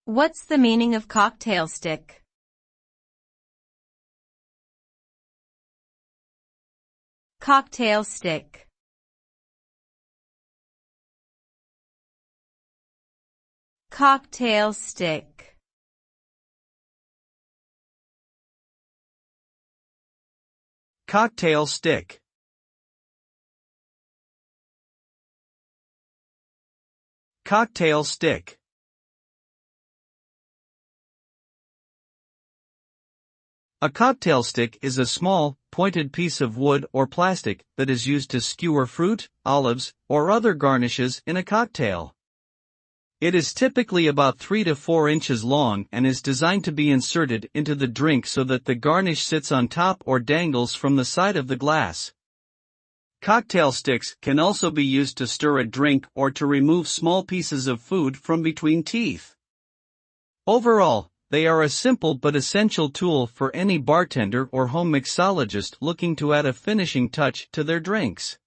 What's the meaning of cocktail stick? Cocktail stick. Cocktail stick. Cocktail stick. Cocktail stick. A cocktail stick is a small, pointed piece of wood or plastic that is used to skewer fruit, olives, or other garnishes in a cocktail. It is typically about 3 to 4 inches long and is designed to be inserted into the drink so that the garnish sits on top or dangles from the side of the glass. Cocktail sticks can also be used to stir a drink or to remove small pieces of food from between teeth. Overall, they are a simple but essential tool for any bartender or home mixologist looking to add a finishing touch to their drinks.